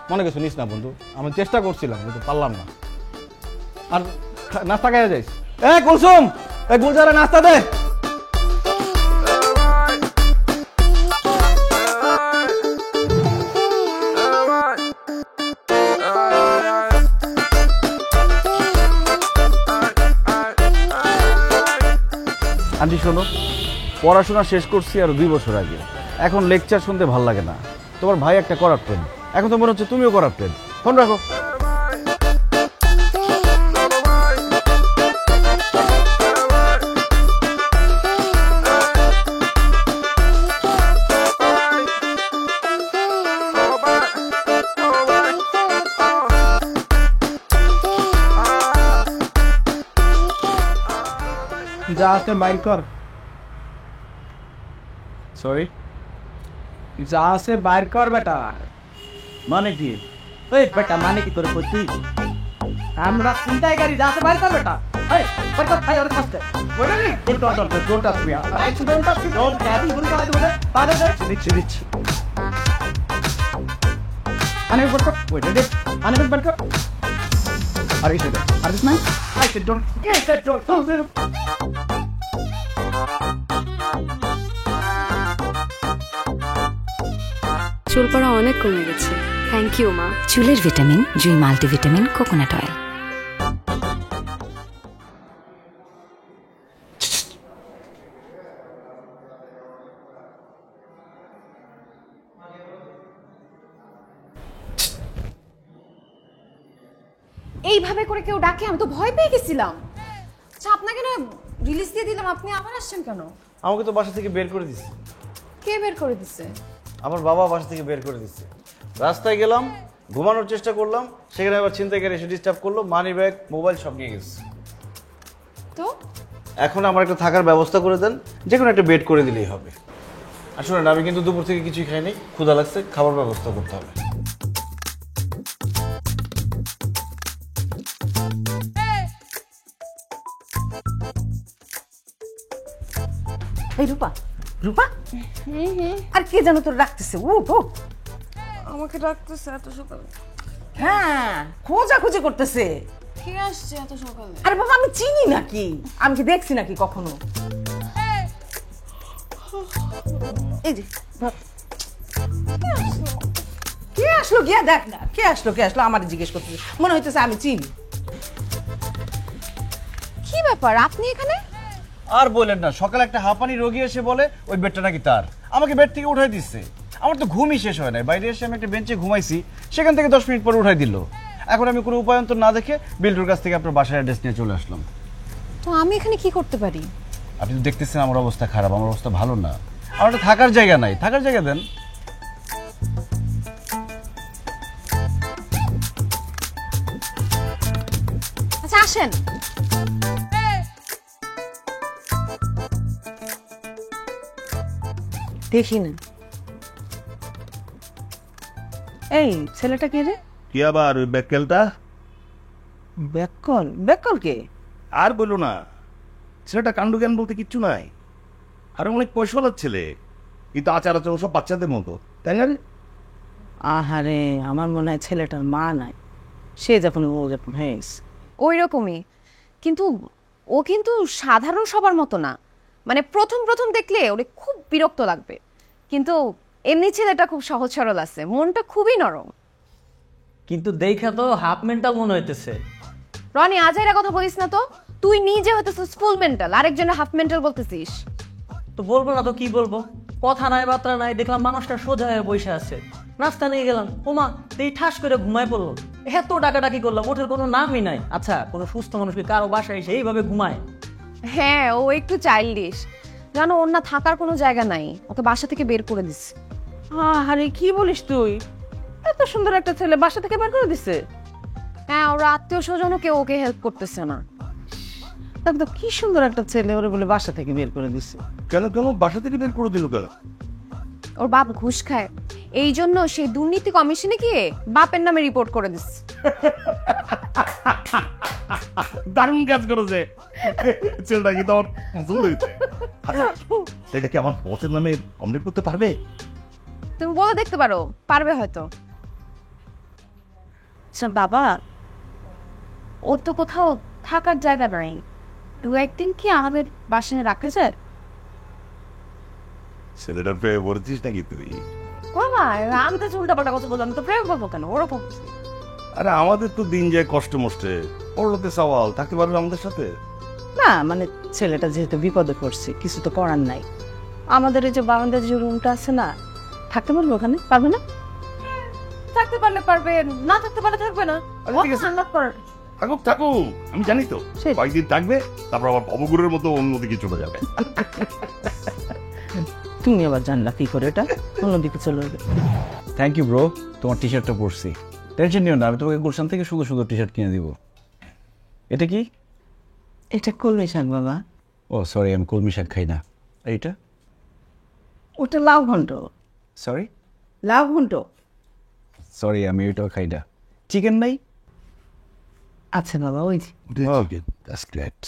মনে কিছু নিস না বন্ধু। আমি চেষ্টা করছিলাম কিন্তু পারলাম না। আর নাস্তা খাইয়া যাইস। এ কুলসুম, এ গুলজারে নাস্তা দে। আন্টি শোনো, পড়াশোনা শেষ করছি আর 2 বছর আগে, এখন লেকচার শুনতে ভাল লাগে না। তোমার ভাই একটা করাপ্টেড, এখন তো মনে হচ্ছে তুমিও করাপ্টেড। ফোন রাখো। যা আছে বাইর কর। সরি, যা আছে বাইর কর বেটা। মানে কি? এই বেটা মানে কি তোর কইছি? আমরা চিন্তাই গাড়ি যা আছে বাইর কর বেটা। এই বাইর কর, ভাই ওর কাছে বলে নি don't touch me. Don't carry বল করা দিবে পারে দে। দিচ্ছি আনে বল কর, ওয়েট দে আনে বল কর। আর ইস দে আর দিস নাই I said don't get that don't tell them. চুল পড়া অনেক কমে গেছে, থ্যাংক ইউ মা। চুলের ভিটামিন জুই মাল্টিভিটামিন কোকোনাট অয়েল। এইভাবে করে কেউ ডাকে, আমি তো ভয় পেয়ে গেছিলাম। আচ্ছা, আপনাকে না রিলিজ দিয়ে দিলাম, আপনি আবার আসছেন কেন? আমাকে তো বাসা থেকে বের করে দিছে। কে বের করে দিছে? আমার বাবা বাসা থেকে বের করে দিচ্ছে। রাস্তায় গেলাম, ঘুমানোর চেষ্টা করলাম, সেখানে আবার ছিনতাইকারী এসে ডিস্টার্ব করলো, মানি ব্যাগ মোবাইল সব নিয়ে গেছে। তো এখন আমার একটা থাকার ব্যবস্থা করে দেন, যে কোনো একটা বেড করে দিলেই হবে। আর শুনেন, আমি কিন্তু দুপুর থেকে কিছুই খাইনি, ক্ষুধা লাগছে, খাবার ব্যবস্থা করতে হবে। এই রূপা, রূপা, আর কে যেন তোর রাখতেছে? উঠো। আমাকে ডাকতেছে এত সকালে? হ্যাঁ, খোঁজাখুঁজি করতেছে। কে আসছে এত সকালে? আরে বাবা, আমি চিনি নাকি? আমি কি দেখছি নাকি কখনো? এই যে কে আসলো, গিয়া দেখ না কে আসলো। কে আসলো আমার জিজ্ঞেস করতেছে, মনে হইতেছে আমি চিনি। কি ব্যাপার, আপনি এখানে? আর বলেন না, সকালে একটা হাঁপানি রোগী এসে বলে ওই বেডটা নাকি তার, আমাকে বেড থেকে উঠাই দিচ্ছে। আমার তো ঘুমই শেষ হয় না, বাইরে এসে আমি একটা বেঞ্চে ঘুমাইছি, সেখান থেকে 10 মিনিট পরে উঠাই দিল। এখন আমি কোনো উপায়ন্তর না দেখে বিল্টুর কাছ থেকে আপনার বাসার অ্যাড্রেস নিয়ে চলে আসলাম। তো আমি এখানে কি করতে পারি? আপনি তো দেখতেছেন আমার অবস্থা খারাপ, আমার অবস্থা ভালো না, আমার একটা থাকার জায়গা নাই, থাকার জায়গা দেন। আচ্ছা আসেন। দেখি না। এই ছেলেটা কে রে? কি আবার ওই ব্যাককেলটা? ব্যাককল? ব্যাককল কে? আর বলো না, ছেলেটা কাণ্ড জ্ঞান বলতে কিচ্ছু নাই, আর অনেক পয়সাওয়ালার ছেলে, কিন্তু আচার আচরণ সব বাচ্চাদের মতো, তাই না? আহারে, আমার মনে হয় ছেলেটার মা নাই, সে যখন ও যখন হয়েছে ওই রকমই, কিন্তু ও কিন্তু সাধারণ সবার মতো না। মানে প্রথম প্রথম দেখলে ওরে খুব বিরক্ত লাগবে, কিন্তু এমনি ছেলেটা খুব সহজ সরল আছে, মনটা খুবই নরম। কিন্তু দেখা তো হাফ মেন্টাল মনে হইতেছে। রনি, আজাইরা কথা বলিস না তো, তুই নিজে হইতেছিস ফুল মেন্টাল, আরেকজনের হাফ মেন্টাল বলতেছিস। তো বলবো না তো কি বলবো, কথা নাই বার্তা নাই, দেখলাম মানুষটা সোজা হয়ে বসে আছে, নাস্তা নিয়ে গেলাম, ওমা এই ঠাস করে ঘুমায় পড়লো। এত ডাকাডাকি করলাম, ওঠের কোনো নামই নাই। আচ্ছা, কোনো সুস্থ মানুষকে কারো বাসায় এসে এইভাবে ঘুমায়? হ্যাঁ, ও একটু চাইল্ডিশ, জানো, ওর না থাকার কোনো জায়গা নাই, ওকে বাসা থেকে বের করে দিস। আহারে কি বলিস তুই? এত সুন্দর একটা ছেলে বাসা থেকে বের করে দিছে? হ্যাঁ, ওর আত্মীয় স্বজনও কেউ ওকে হেল্প করতেছে না। তাহলে তো কি সুন্দর একটা ছেলে, ওরে বলে বাসা থেকে বের করে দিছে। কেন কেন বাসা থেকে বের করে দিল কেন? ওর বাপ ঘুষ খায়, এই জন্য সেই দুর্নীতি কমিশনে গিয়ে বাপের নামে রিপোর্ট করে দিস। দারুণ কাজ করেছে ছেলেটা, কিন্তু আমার পছন্দ হয়েছে। এটা কি আমার বসের নামে কমপ্লিট করতে পারবে? তুমি বলে দেখতে পারো, পারবে হয়তো। বাবা, ওর তো কোথাও থাকার জায়গা নাই, দু একদিন কি আমাদের বাসায় রাখতে চায়? ছেলেটার প্রেমে পড়েছিস নাকি তুই? বাবা, আমি তো উল্টাপাল্টা কথা বললাম, তো প্রেম করবো কেন? ওরকম আরে আমাদের তো দিন যায় কষ্ট মষ্টে, ওরতে সওয়াল থাকতে পারবে আমাদের সাথে না, মানে ছেলেটা যেহেতু বিপদে পড়ছে, কিছু তো করার নাই। আমাদের এই যে বারান্দার যে রুমটা আছে না, থাকতে পারবে ওখানে? পারবে না? থাকতে পারলে পারবে, না থাকতে পারলে থাকবে না। থাকুক থাকুক, আমি জানি তো কয়েকদিন থাকবে, তারপর আবার অবগুরের মতো অন্যদিকে চলে যাবে। তুমি আবার জানলা কি করে এটা অন্যদিকে চলে যাবে? থ্যাংক ইউ ব্রো, তোমার টি শার্টটা পরছি, টেনশন নিও না, আমি তোমাকে গুলশান থেকে সুন্দর সুন্দর টি শার্ট কিনে দিব। এটা কি? এটা কলমি শাক বাবা। ও সরি, আমি কলমি শাক খাই না। এইটা? ওটা লাউ ঘন্ট। সরি? লাউ ঘন্ট। সরি, আমি ওইটাও খাই না। চিকেন নাই? আচ্ছা বাবা, ওই যে। ওকে, দ্যাটস গ্রেট।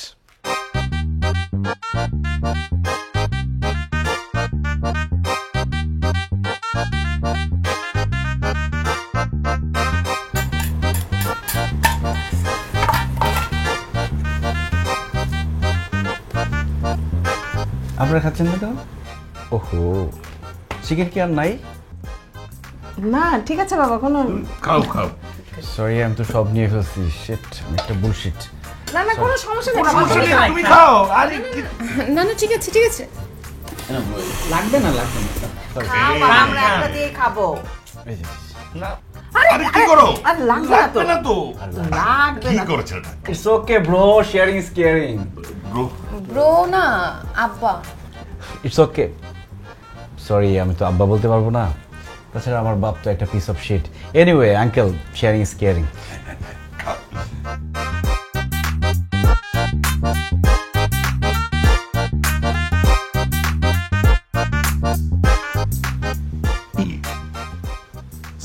আপনারা খাচ্ছেন না তো? ওহো, চিকেন কি আর নাই? না ঠিক আছে বাবা, কোনো খাও খাও। সরি, আমি তো সব নিয়ে ফেলছি। শিট, আমি একটা বুলশিট। না না, কোনো সমস্যা নেই, তুমি খাও। আরে না না, ঠিক আছে ঠিক আছে, লাগবে না, লাগবে না। আমরা একটা দিয়ে খাবো। আরে কি করো? আর লাগবে না তো। লাগবে কি না। করছে এটা? It's okay bro, sharing is caring. Bro bro না, আব্বা। It's okay. সরি, আমি তো আব্বা বলতে পারবো না, তাছাড়া আমার বাপ তো একটা piece of shit. Anyway uncle, sharing is caring.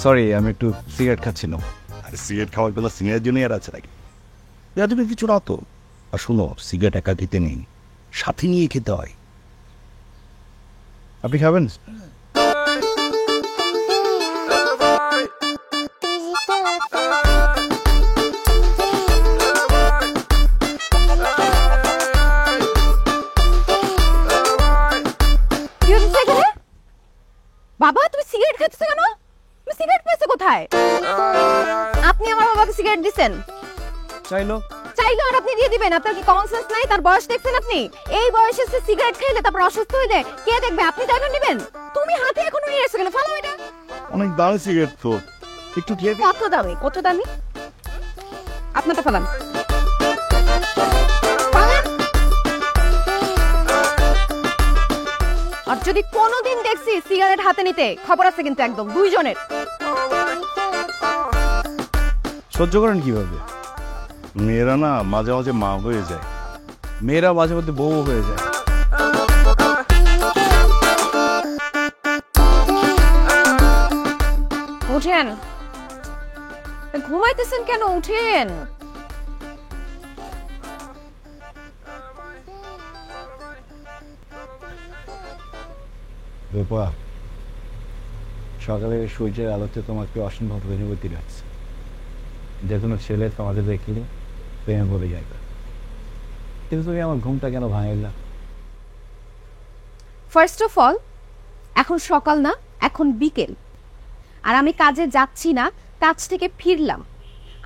Sorry, আমি একটু সিগারেট খাচ্ছিলাম। আরে সিগারেট খাওয়ার বেলা সিগারেট জুনিয়র আছে নাকি? তুমি কিছু না তো। আর শুনো, সিগারেট একা খেতে নেই, সাথে নিয়ে খেতে হয়। আপনি খাবেন? বাবা, তুমি সিগারেট খাচ্ছ কেন? তুমি সিগারেট পেয়েছো কোথায়? আপনি আমার বাবাকে সিগারেট দিছেন? চাইলো আর আপনি দিয়ে দিবেন? আপনার কি কমন সেন্স নাই? তার বয়স দেখছেন আপনি? এই বয়সে সে সিগারেট খাইলে তারপর অসুস্থ হয়ে যায়, কে দেখবে? আপনি দায়িত্ব নেবেন? তুমি হাতে এখনো নিয়ে এসে কেন? ফলো এটা। অনেক দামি সিগারেট তো, একটু খেয়ে কত দামি? কত দামি? আপনারটা ফেলান। আর যদি কোনোদিন দেখছি সিগারেট হাতে নিতে, খবর আছে কিন্তু একদম দুইজনের। সহ্য করেন কিভাবে? মেয়েরা না মাঝে মাঝে মা হয়ে যায়, মেয়েরা মাঝে মধ্যে বউ হয়ে যায়। উঠেন, ঘুমাইতেছেন কেন? উঠেন। রূপা, সকালে সূর্যের আলোতে তোমাকে অসম্ভব অনুভূতি লাগছে। যে কোনো ছেলে তোমাকে দেখলে প্রেম বলে যাবে, কিন্তু তুমি আমার ঘুমটা কেন ভাঙাইলা? ফার্স্ট অফ অল, এখন সকাল না, এখন বিকেল, আর আমি কাজে যাচ্ছি না, কাজ থেকে ফিরলাম।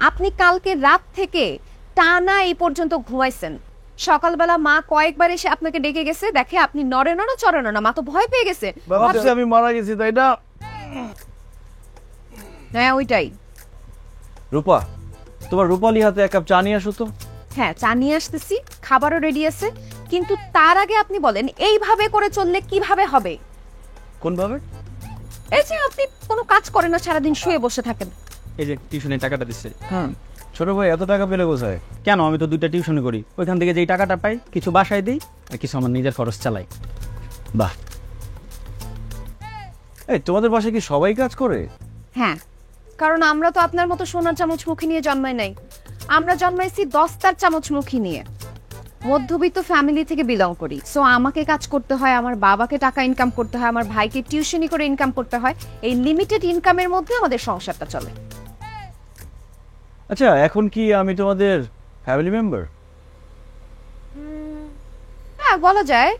আপনি কালকে রাত থেকে টানা এই পর্যন্ত ঘুমাইছেন। সকালবেলা মা কয়েকবার এসে আপনাকে ডেকে গেছে, দেখে আপনি নড়ে নড়ে চড়ে না, মা তো ভয় পেয়ে গেছে। ভাবছি আমি মারা গেছি, তাই না? হ্যাঁ ওইটাই। রূপা, তোমার রূপালি হাতে এক কাপ চা নিয়ে আসো তো। হ্যাঁ, চা নিয়ে আসতেছি, খাবারও রেডি আছে, কিন্তু তার আগে আপনি বলেন এইভাবে করে চললে কিভাবে হবে? কোন ভাবে? এই যে আপনি কোনো কাজ করেন না, সারাদিন শুয়ে বসে থাকেন। এই যে টিউশনের টাকাটা দিচ্ছে। হ্যাঁ, ছোট ভাই এত টাকা পেলে কোথায়? কেন, আমি তো 2টা টিউশনি করি, ওইখান থেকে যেই টাকাটা পাই কিছু বাসায় দিই আর কিছু আমার নিজের খরচ চালাই। বাহ। এই তোমাদের বাসায় কি সবাই কাজ করে? হ্যাঁ, কারণ আমরা তো আপনার মতো সোনার চামচমুখী নিয়ে জন্মাই নাই, আমরা জন্মাইছি দস্তার চামচমুখী নিয়ে। মধ্যবিত্ত ফ্যামিলি থেকে বিলং করি, সো আমাকে কাজ করতে হয়, আমার বাবাকে টাকা ইনকাম করতে হয়, আমার ভাইকে টিউশনি করে ইনকাম করতে হয়। এই লিমিটেড ইনকামের মধ্যে আমাদের সংসারটা চলে। আচ্ছা, এখন কি আমি তোমাদের ফ্যামিলি মেম্বার? হ্যাঁ, বলা যায়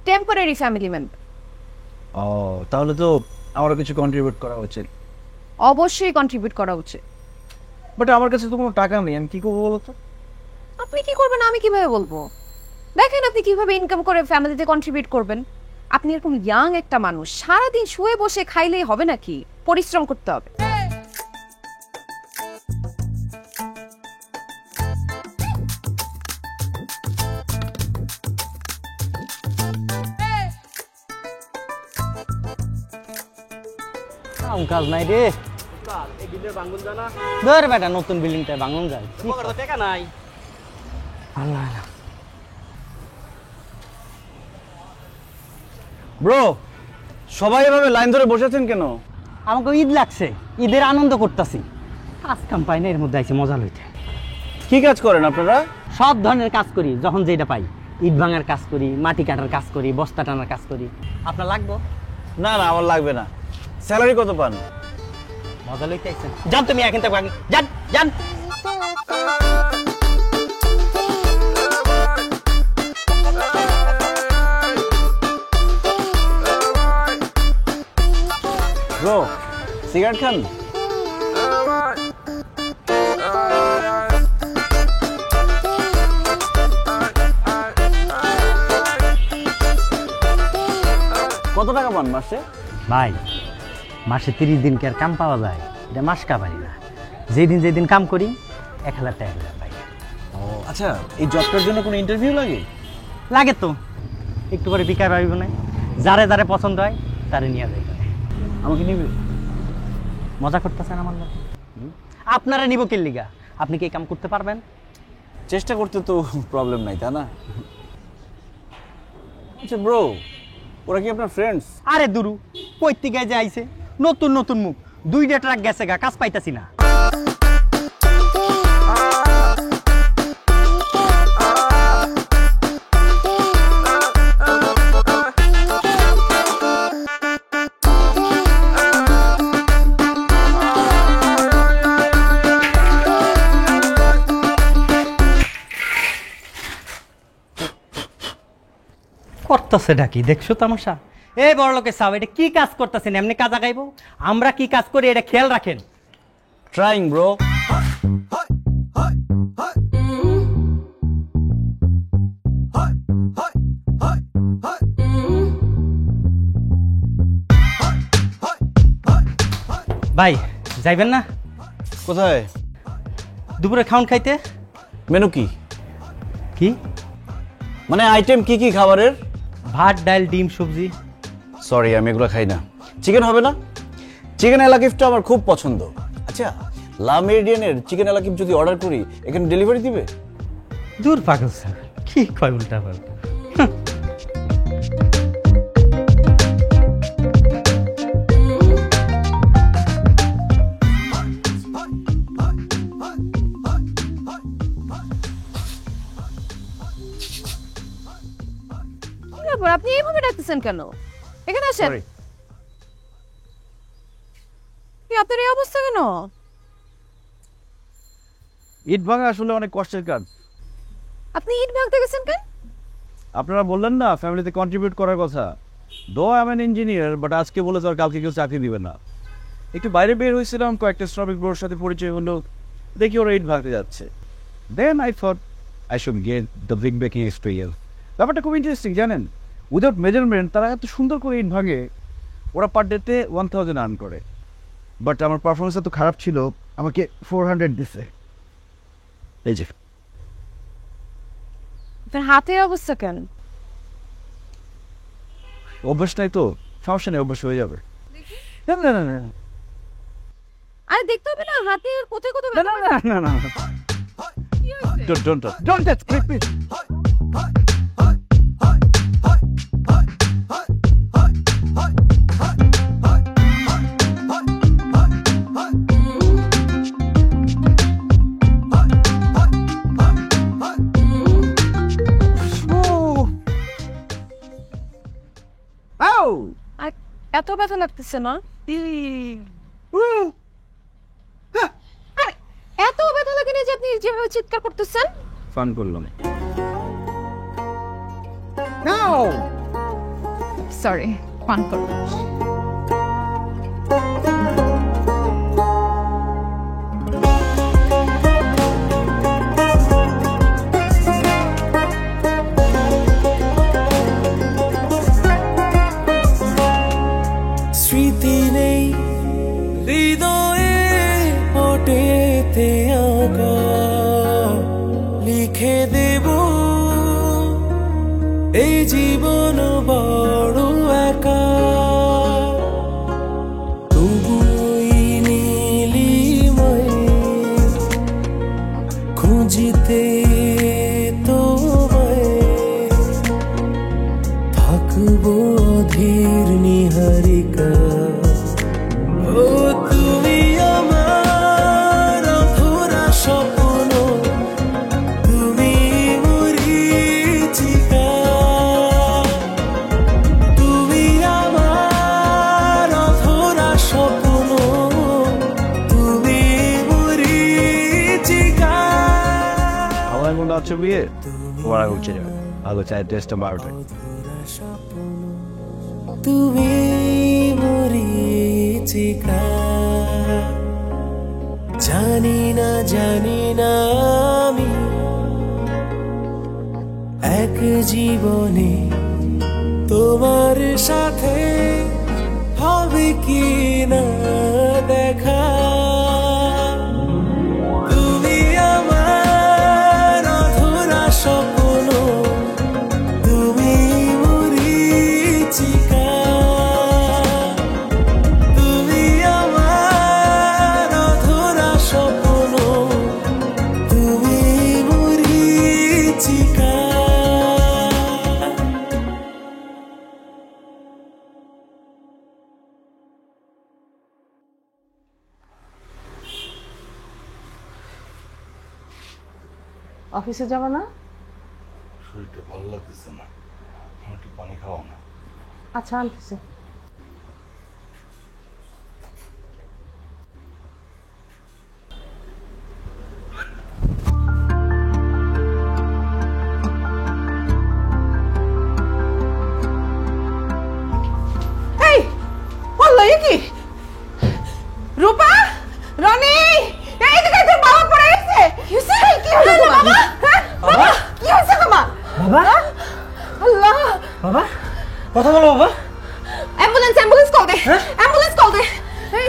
টেম্পোরারি ফ্যামিলি মেম্বার। ও, তাহলে তো আমারও কিছু কন্ট্রিবিউট করা উচিত। অবশ্যই কন্ট্রিবিউট করা উচিত। বাট আমার কাছে তো কোনো টাকা নেই, আমি কি করবো বলো তো? আপনি কি করবেন আমি কিভাবে বলবো? দেখেন আপনি কিভাবে ইনকাম করে ফ্যামিলিতে কন্ট্রিবিউট করবেন। আপনি এরকম ইয়াং একটা মানুষ, সারাদিন শুয়ে বসে খাইলেই হবে নাকি? পরিশ্রম করতে হবে। কাজ নাই রে, ধর বেটা নতুন বিল্ডিংটা ভাঙন যায়, টাকা নাই। ব্রো, সবাই এভাবে লাইন ধরে বসেছেন কেন? আমাকে ঈদ লাগছে, ঈদের আনন্দ করতেছি। কাজ কাম পাই না, এর মধ্যে আছে মজা লইতে। কি কাজ করেন আপনারা? সব ধরনের কাজ করি, যখন যেটা পাই। ইট ভাঙার কাজ করি, মাটি কাটার কাজ করি, বস্তা টানার কাজ করি। আপনার লাগবো? না না, আমার লাগবে না। স্যালারি কত পান? মজা লইতে আইছেন, যান তুমি এখান থেকে, যান যান। ব্রো, সিগারেট খান? কত টাকা পান মাসে? ভাই, মাসে 30 দিন কি আর কাম পাওয়া যায়? এটা মাস কাবারি না, যেদিন কাম করি 1000 টাকা করে পাই। ও আচ্ছা, এই জবটার জন্য কোনো ইন্টারভিউ লাগে? লাগে তো, একটু করে বিকার পাইব না, যারে যারে পছন্দ হয় তারে নিয়ে যাই। আমাকে নিবে? মজা করতেছেন আমার লোক? আপনারা নিব কি লিগা? আপনি কি কাম করতে পারবেন? চেষ্টা করতে তো প্রবলেম নাই, তা না? আচ্ছা ব্রো, ওরা কি আপনার ফ্রেন্ডস? আরে দুরু, কই থেকে যে আইছে, নতুন নতুন মুখ, 2টা ট্রাক গেছে গা, কাজ পাইতাছি না। করতেছে ডাকি, দেখছো তামাশা? এই বড় লোকের সাহেব, এটা কি কাজ করতেছেন? এমনি কাজ আগাইবো? আমরা কি কাজ করি এটা খেয়াল রাখেন। Trying bro. ভাই যাইবেন না? কোথায়? দুপুরে খাওন খাইতে। মেনু কি কি মানে আইটেম কি কি খাবারের? ভাত, ডাল, ডিম, সবজি। সরি, আমি এগুলো খাই না। চিকেন হবে না? চিকেন এলাকিফটা আমার খুব পছন্দ। আচ্ছা, লা মেরিডিয়ানের চিকেন এলাকিফ যদি অর্ডার করি, এখানে ডেলিভারি দিবে? দূর পাগল স্যার, কি কয় উল্টা পাল্টা। আপনি এইভাবে ডাকতেছেন কেন? এখানে আসেন। আপনার এই অবস্থা কেন? ইট ভাঙা আসলে অনেক কষ্টের কাজ। আপনি ইট ভাঙতে গেছেন কেন? আপনারা বললেন না ফ্যামিলিতে কন্ট্রিবিউট করার কথা। Though I am an engineer, but আজকে বলে তো আর কালকে কেউ চাকরি দিবে না। একটু বাইরে বের হয়েছিলাম, কয়েকটা শ্রমিক বড়োর সাথে পরিচয় হলো, দেখি ওরা ইট ভাঙতে যাচ্ছে। Then I thought I should get the brick baking experience. ব্যাপারটা খুব ইন্টারেস্টিং জানেন। উইদাউট মেজারমেন্ট তারা এত সুন্দর করে ইট ভাঙে। ওরা পার ডেতে 1000 আর্ন করে, বাট আমার পারফরমেন্স এত খারাপ ছিল, আমাকে 400 দিছে। এই যে আপনার হাতের অবস্থা কেন? অভ্যাস নাই তো, সমস্যা নেই, অভ্যাস হয়ে যাবে। না না না না, আরে দেখতে হবে না হাতে কোথায় কোথায়। না না না না, ডোন্ট টাচ প্লিজ। এত ব্যথা লাগতেছে না? এত ব্যথা লাগে না যে আপনি যেভাবে চিৎকার করতেছেন? ফান করলাম। সরি, ফান করলাম। স্মৃতি নেই হৃদয়ে পটেতে আঁকা, লিখে দেব এই জীবন বড় একা। তবুই নীলিমায় খুঁজিতে তোমায় থাকবো ধীর নিহারিকা। ও তুমি আমার অধরা স্বপ্ন, তুমি মরীচিকা। তুমি আমার অধরা স্বপ্ন, তুমি মরীচিকা। আমার মনে হচ্ছে বিয়ে ওরা উঠছে যাবে, ভালো চায়ের টেস্টটা বারোটায়। তুমি মরীচিকা। জানি না আমি এক জীবনে তোমার সাথে হবে কি না দেখা। তুমি আমার অধরা স্বপ্ন, তুমি মরীচিকা। তুমি আমার অধরা স্বপ্ন, তুমি মরীচিকা। অফিসে যাবো না? শরীরটা ভালো লাগতেছে না, একটু পানি খাওয়া না। আচ্ছা আনতেছে। এই বললো কি রূপা, রনি, এই দিকে তোর বাবা পড়ে গেছে। কি হলো বাবা? বাবা কি হয়েছে তোমার? বাবা, আল্লাহ, বাবা কথা বলো বাবা। অ্যাম্বুলেন্স কল দে, অ্যাম্বুলেন্স কল দে। এই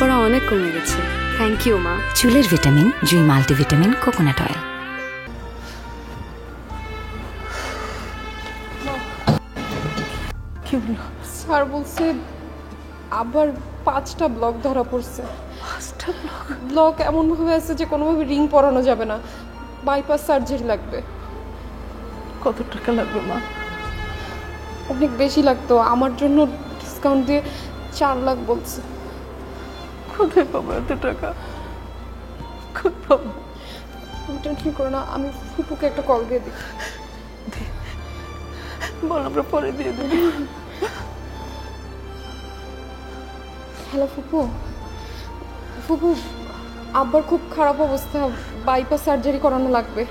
পড়া অনেক কমে গেছে। থ্যাংক ইউ মা। চুলের ভিটামিন জুই মাল্টিভিটামিন কোকোনাট অয়েল। কি হলো? স্যার বলছে আবার 5টা ব্লক ধরা পড়ছে। 5টা ব্লক এমনভাবে আছে যে কোনোভাবে রিং পরানো যাবে না, বাইপাস সার্জারি লাগবে। কত টাকা লাগবে মা? অনেক বেশি লাগতো, আমার জন্য ডিসকাউন্ট দিয়ে 4 লাখ বলছে। কোথায় পাবো এত টাকা? কোথায় পাবো? তুমি টেনশন করো না, আমি ফুপুকে একটা কল দিয়ে দিই। বল, আমরা পরে দিয়ে দেব। হ্যালো ফুপু। ফুপু, আব্বার খুব খারাপ অবস্থা, বাইপাস সার্জারি করানো লাগবে,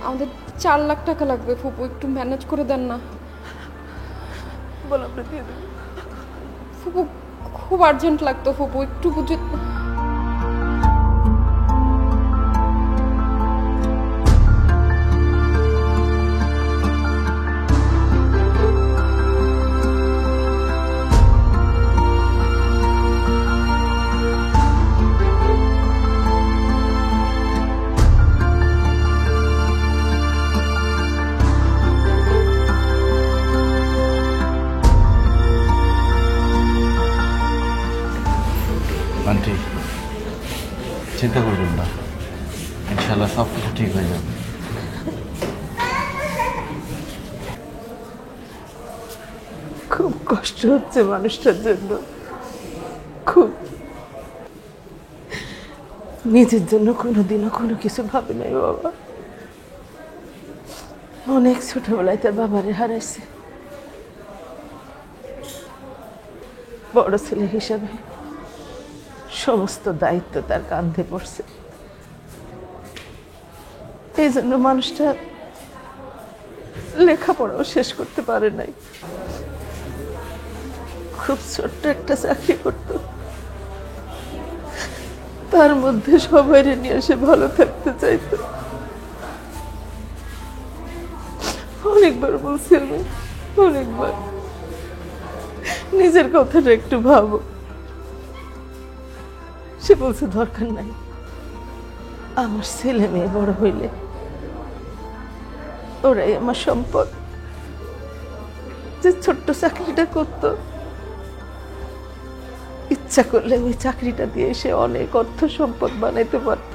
আমাদের 4 লাখ টাকা লাগবে। ফুপু একটু ম্যানেজ করে দেন না। বল, আমরা দিয়ে দেব। ফুপু খুব আর্জেন্ট লাগতো, ফুপু একটু বুঝে। আন্টি, চিন্তা করবেন না, ইনশাল্লাহ সব কিছু ঠিক হয়ে যাবে। খুব কষ্ট হচ্ছে মানুষটার জন্য, খুব। নিজের জন্য কোনোদিনও কোনো কিছু ভাবে নাই বাবা। অনেক ছোটবেলায় তার বাবারে হারাইছে। বড় ছেলে হিসাবে সমস্ত দায়িত্ব তার কাঁধে পড়ছে। এই জন্য মানুষটা লেখাপড়াও শেষ করতে পারে নাই। খুব ছোট্ট একটা চাকরি করত, তার মধ্যে সবাই নিয়ে সে ভালো থাকতে চাইতো। অনেকবার বলছি আমি, অনেকবার, নিজের কথাটা একটু ভাবো। সে বলছে দরকার নাই, আমার ছেলে মেয়ে বড় হইলে ওরাই আমার সম্পদ। যে ছোট্ট চাকরিটা করত, ইচ্ছা করলে ওই চাকরিটা দিয়ে সে অনেক অর্থ সম্পদ বানাইতে পারত,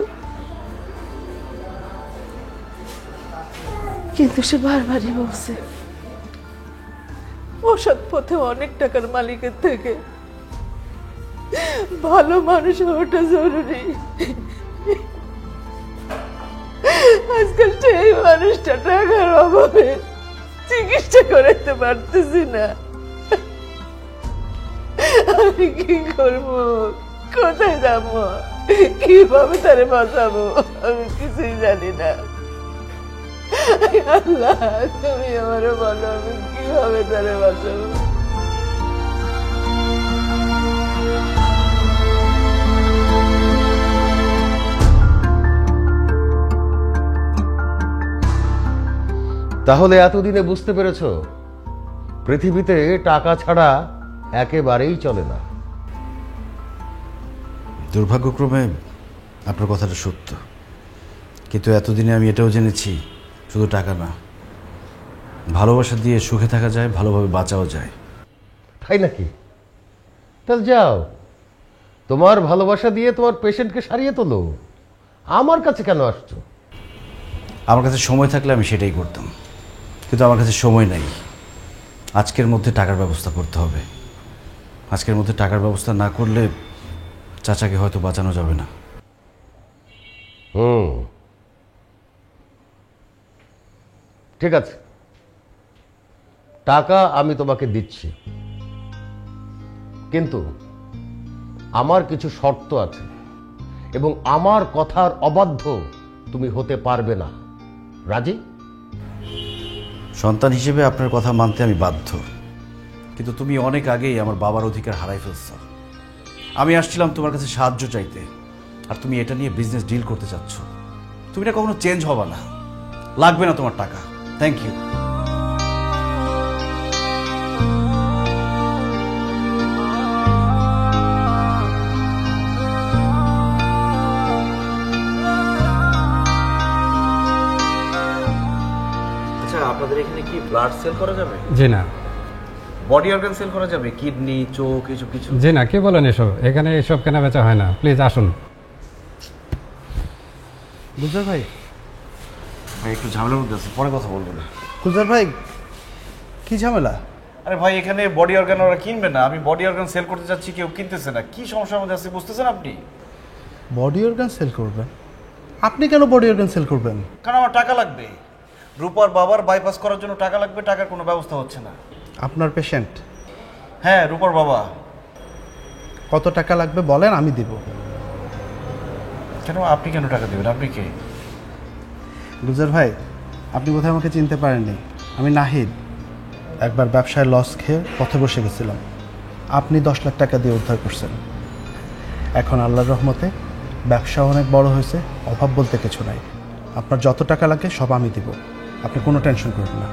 কিন্তু সে বারবারই বলছে অসৎ পথে অনেক টাকার মালিকের থেকে ভালো মানুষ হওয়াটা জরুরি। আজকাল সেই মানুষটা টাকার অভাবে চিকিৎসা করাইতে পারতেছি না। আমি কি করবো, কোথায় যাবো, কিভাবে তারে বাঁচাবো, আমি কিছুই জানি না। আল্লাহ, তুমি আমারও বলো আমি কিভাবে তারে বাঁচাবো। তাহলে এতদিনে বুঝতে পেরেছো পৃথিবীতে টাকা ছাড়া একেবারেই চলে না। দুর্ভাগ্যক্রমে আপনার কথাটা সত্য, কিন্তু এতদিনে আমি এটাও জেনেছি শুধু টাকা না, ভালোবাসা দিয়ে সুখে থাকা যায়, ভালোভাবে বাঁচাও যায়। তাই নাকি? তাহলে যাও, তোমার ভালোবাসা দিয়ে তোমার পেশেন্টকে সারিয়ে তোলো। আমার কাছে কেন আসছো? আমার কাছে সময় থাকলে আমি সেটাই করতাম, কিন্তু আমার কাছে সময় নাই। আজকের মধ্যে টাকার ব্যবস্থা করতে হবে। আজকের মধ্যে টাকার ব্যবস্থা না করলে চাচাকে হয়তো বাঁচানো যাবে না। ঠিক আছে, টাকা আমি তোমাকে দিচ্ছি, কিন্তু আমার কিছু শর্ত আছে এবং আমার কথার অবাধ্য তুমি হতে পারবে না। রাজি? সন্তান হিসেবে আপনার কথা মানতে আমি বাধ্য, কিন্তু তুমি অনেক আগেই আমার বাবার অধিকার হারাই ফেলছ। আমি আসছিলাম তোমার কাছে সাহায্য চাইতে, আর তুমি এটা নিয়ে বিজনেস ডিল করতে চাচ্ছ। তুমি না কখনো চেঞ্জ হবা না, লাগবে না তোমার টাকা। Thank you. আপনাদের এখানে কি ব্লাড সেল করা যাবে? জি না। বডি অর্গান সেল করা যাবে? কিডনি, চোখ, এসব কিছু? জি না, কে বলেন এসব? এখানে এসব কেনা বেচা হয় না, প্লিজ আসুন। গুলজার ভাই, ভাই একটু ঝামেলার মধ্যে আছে, পরে কথা বলবো না। গুলজার ভাই কি ঝামেলা? আরে ভাই এখানে বডি অর্গান ওরা কিনবে না, আমি বডি অর্গান সেল করতে যাচ্ছি, কেউ কিনতেছে না। কি সমস্যার মধ্যে আছে বুঝতেছেন আপনি? বডি অর্গান সেল করবেন? আপনি কেন বডি অর্গান সেল করবেন? কারণ আমার টাকা লাগবে, রূপার বাবার বাইপাস করার জন্য টাকা লাগবে, টাকার কোনো ব্যবস্থা হচ্ছে না। আপনার পেশেন্ট? হ্যাঁ, রূপার বাবা। কত টাকা লাগবে বলেন, আমি দিব। কেন আপনি কেন টাকা দেবেন? আপনি কে? গুলজার ভাই, আপনি বোধহয় আমাকে চিনতে পারেননি। আমি নাহিদ। একবার ব্যবসায় লস খেয়ে পথে বসে গেছিলাম, আপনি 10 লাখ টাকা দিয়ে উদ্ধার করছেন। এখন আল্লাহর রহমতে ব্যবসা অনেক বড় হয়েছে, অভাব বলতে কিছু নাই। আপনার যত টাকা লাগে সব আমি দিব, আপনি কোনো টেনশন করবেন না।